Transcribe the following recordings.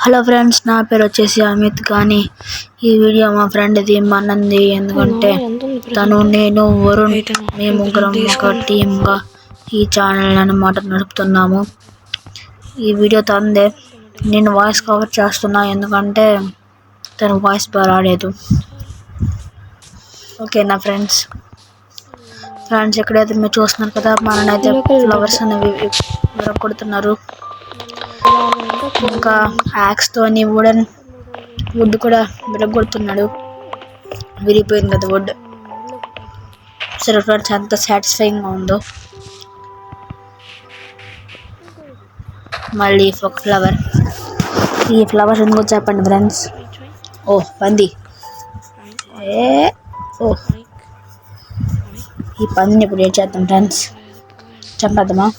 Hello friends, నా పేరు వచ్చేసి అమిత్. కానీ ఈ వీడియో మా ఫ్రెండ్ది, మా అన్నది. ఎందుకంటే తను, నేను, వరుణ్ మేము ముగ్గురం ఒక టీమ్గా ఈ ఛానల్ అన్నమాట నడుపుతున్నాము. ఈ వీడియో తందే. నేను వాయిస్ కవర్ చేస్తున్నా ఎందుకంటే తను వాయిస్ బాగా రాలేదు. ఓకేనా ఫ్రెండ్స్? ఎక్కడైతే మీరు చూస్తున్నారు కదా, మననైతే ఫ్లవర్స్ అనేవి కొడుతున్నారు. ఇంకా యాక్స్తోని వుడ్ కూడా విరగొడుతున్నాడు. విరిగిపోయింది కదా వుడ్. సరే ఫ్రెండ్స్, ఎంత సాటిస్ఫైయింగ్గా ఉందో. మళ్ళీ ఒక ఫ్లవర్. ఈ ఫ్లవర్స్ ఎందుకు చెప్పండి ఫ్రెండ్స్? ఓ పంది. ఈ పందిని ఇప్పుడు ఏం చేద్దాం ఫ్రెండ్స్? చంపేద్దామా?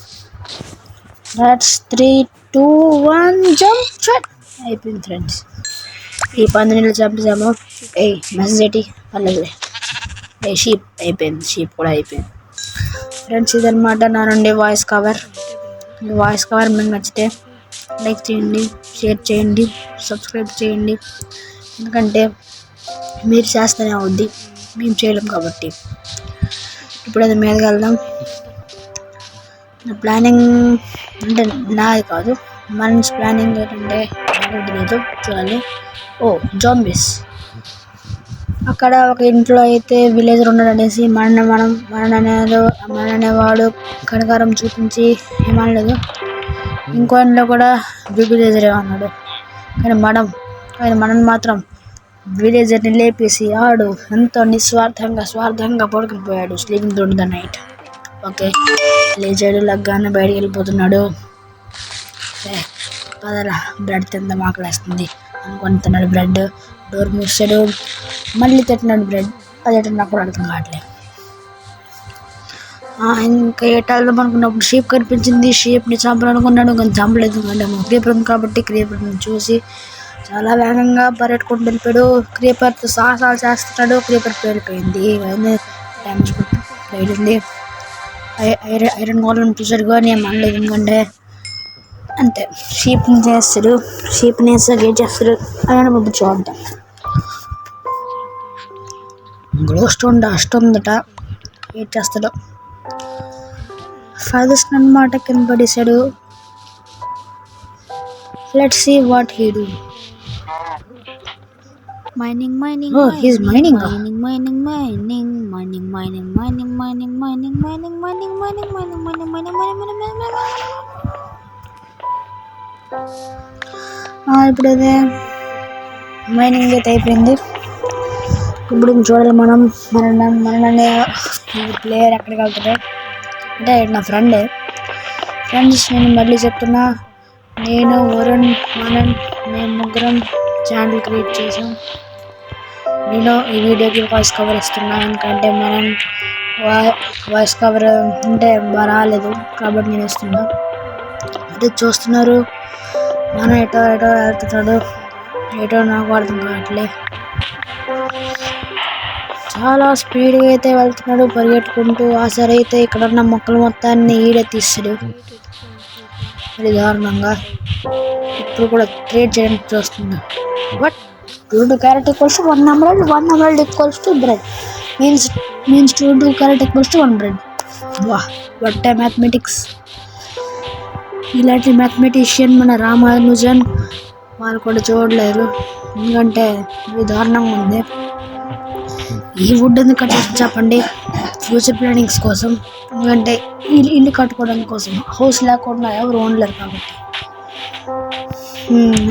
That's 3, 2, 1 jump. అయిపోయింది ఫ్రెండ్స్. ఈ పందిని చంపేసాము. మెసేజ్ ఏంటి? పర్లేదు. షీప్ అయిపోయింది. షీప్ కూడా అయిపోయింది ఫ్రెండ్స్. ఇదన్నమాట నా నుండి వాయిస్ కవర్. ఈ వాయిస్ కవర్ మీకు నచ్చితే లైక్ చేయండి, షేర్ చేయండి, సబ్స్క్రైబ్ చేయండి. ఎందుకంటే మీరు చేస్తూనే అవుద్ది, మేము చేయలేం కాబట్టి. ఇప్పుడు అది మీదకి వెళ్దాం. నా ప్లానింగ్ అంటే నాది కాదు, మన ప్లానింగ్ ఏంటంటే తెలియదు, చూడాలి. జాంబీస్. అక్కడ ఒక ఇంట్లో అయితే విలేజర్ ఉన్నాడు అనేసి మననేవాడు కనకారం చూపించి ఏమనలేదు. ఇంకో ఇంట్లో కూడా విలేజరే ఉన్నాడు. కానీ మనం మాత్రం విలేజర్ని లేపేసి ఆడు ఎంతో స్వార్థంగా పడుకునిపోయాడు. Sleeping through the night. Okay, villager లగ్గానే బయటికి వెళ్ళిపోతున్నాడు. పదరా, బ్రెడ్ తిందాం, ఆకలేస్తుంది అనుకొని తిన్నాడు. బ్రెడ్ డోర్ మూసాడు, మళ్ళీ తింటున్నాడు బ్రెడ్. అదేంటో నాకు కూడా అర్థం కావట్లేదు. ఇంకా ఏటాడదాం అనుకున్నప్పుడు షీప్ కనిపించింది. షీప్ని చంపాలనుకున్నాడు కానీ చంపలేదు. అంటే క్రీపర్ ఉంది కాబట్టి క్రీపర్ని చూసి చాలా వేగంగా పరిగెట్టుకుంటూ వెళ్ళిపోయాడు. క్రీపర్తో సాహసాలు చేస్తున్నాడు. క్రీపర్ పేలిపోయింది. డ్యామేజ్ వెళ్ళింది. ఐరన్ గోల్ని చూసాడు కానీ ఏం అనలేదు. ఎందుకంటే అంతే, షీప్ని చేస్తాడు. షీప్ని వేసాక ఏం చేస్తాడు అని ముందు చూద్దాం. గ్లో స్టోన్ డస్ట్ ఉందట, ఏం చేస్తాడు? ఫాదర్స్ అన్నమాట కింద పడేశాడు. Let's see what he do. Mining. He's mining. ఇప్పుడు అదే మైనింగ్ అయితే అయిపోయింది. ఇప్పుడు చూడాలి మనం మననే ప్లేయర్ ఎక్కడికి వెళ్తాడు అంటే నా ఫ్రెండ్స్ నేను మళ్ళీ చెప్తున్నా, నేను, వరుణ్, మేము ముగ్గురం ఛానల్ క్రియేట్ చేసాం. నేను ఈ వీడియోకి వాయిస్ కవర్ ఇస్తున్నా ఎందుకంటే మనం వాయిస్ కవర్ అంటే రాలేదు కాబట్టి నేను ఇస్తున్నా. అదే చూస్తున్నారు, మనం ఎటో వెళ్తున్నాడు. ఏటో నాకు అర్థం కావట్లే. చాలా స్పీడ్గా అయితే వెళ్తున్నాడు పరిగెట్టుకుంటూ. ఆ సరే అయితే ఇక్కడ ఉన్న మొక్కలు మొత్తాన్ని ఈడే తీస్తాడు అది దారుణంగా. ఇప్పుడు కూడా క్రియేట్ చేయడానికి చూస్తున్నా. But 2 carrot equals to 1 emerald, 1 emerald equals to bread. Means 2 carrot equals to 1 bread. Wow, what a mathematics. ఇలాంటి మ్యాథమెటిషియన్ మన రామానుజన్ వాళ్ళు కూడా చూడలేరు. ఎందుకంటే ఇది దారుణంగా ఉంది. ఈ వుడ్ ఎందుకు కట్ చేసి చెప్పండి? ఫ్యూచర్ ప్లానింగ్స్ కోసం. ఎందుకంటే ఇల్లు కట్టుకోవడం కోసం. హౌస్ లేకుండా ఎవరు ఉండలేరు కాబట్టి.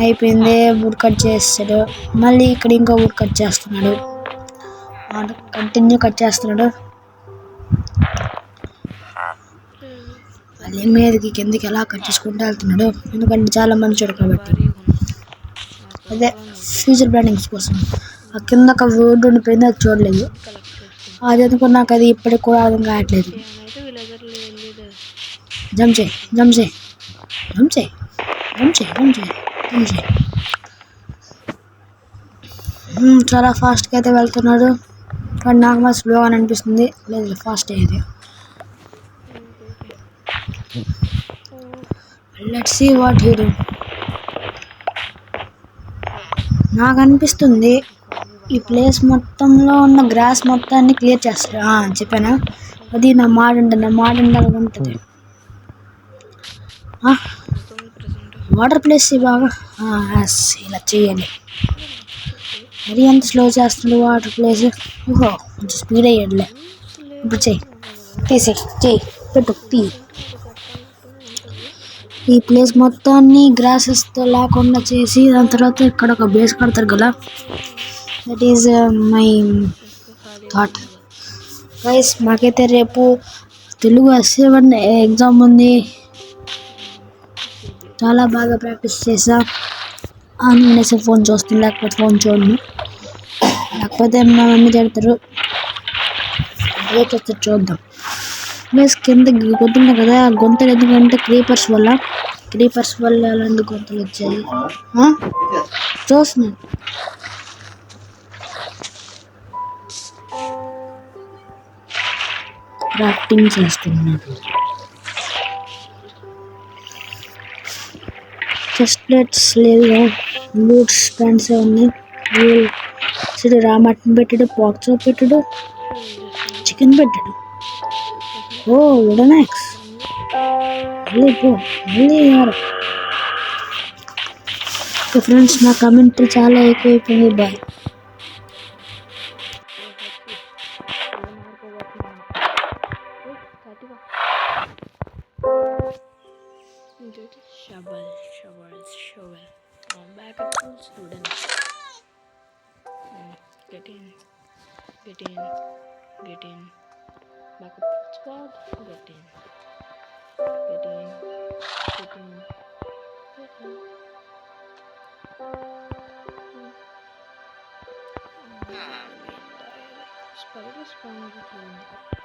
అయిపోయింది. వుడ్ కట్ చేస్తాడు. మళ్ళీ ఇక్కడ ఇంకో వుడ్ కట్ చేస్తున్నాడు. కంటిన్యూ కట్ చేస్తున్నాడు. మళ్ళీ మీదకి కిందకి ఎలా కట్ చేసుకుంటూ వెళ్తున్నాడు. ఎందుకంటే చాలా మంచోడు కాబట్టి. అదే ఫ్యూచర్ ప్లానింగ్స్ కోసం. ఆ కింద ఒక వుడ్ ఉండిపోయింది, అది చూడలేదు. అది ఎందుకు నాకు అది ఇప్పటికి కూడా అర్థం కావట్లేదు. జంప్ చేయి. చాలా ఫాస్ట్గా అయితే వెళ్తున్నాడు. కానీ నాకు మాత్రం స్లోగా అనిపిస్తుంది. లేదు, ఫాస్ట్ అయ్యేది. Let's see what he do. నాకు అనిపిస్తుంది ఈ ప్లేస్ మొత్తంలో ఉన్న గ్రాస్ మొత్తాన్ని క్లియర్ చేస్తారు. చెప్పానా, అది నా మాట ఉంటుంది. వాటర్ ప్లేస్ బాగా ఇలా చేయాలి. మరి ఎంత స్లో చేస్తుంది వాటర్ ప్లేస్. ఓహో, కొంచెం స్పీడ్ అయ్యాడులే. ఇప్పుడు చెయ్యి పెట్టు తీ. ఈ ప్లేస్ మొత్తాన్ని గ్రాసెస్తో లేకుండా చేసి దాని తర్వాత ఇక్కడ ఒక బేస్ కడతారు కదా. That is my thought guys. మాకైతే రేపు తెలుగు S7 ఎగ్జామ్ ఉంది. చాలా బాగా ప్రాక్టీస్ చేసా. నేనేసే ఫోన్ చూస్తాను, లేకపోతే ఫోన్ చూడను. లేకపోతే మా మమ్మీ తిడతారు. రేపు చూద్దాం. ప్లస్ కింద గొంతున్నా కదా, గొంతులు ఎందుకంటే క్రీపర్స్ వల్ల అలాంటి గొంతులు వచ్చాయి. చూస్తున్నాను. క్రాఫ్టింగ్ చేస్తున్నాను. చెస్ట్ ప్లేట్స్ లేవు, బూట్స్ ప్యాంట్స్ ఉన్నాయి. మటన్ పెట్టాడు, పాక్ చాప్ పెట్టాడు, చికెన్ పెట్టాడు. ఓ వుడెనాక్స్ మళ్ళీ ఫ్రెండ్స్, నా కమెంట్ చాలా ఎక్కువైపోయింది. Bye. Shovel. Backup tools, wooden. Get in. Backup squad, get in. Spider spawned.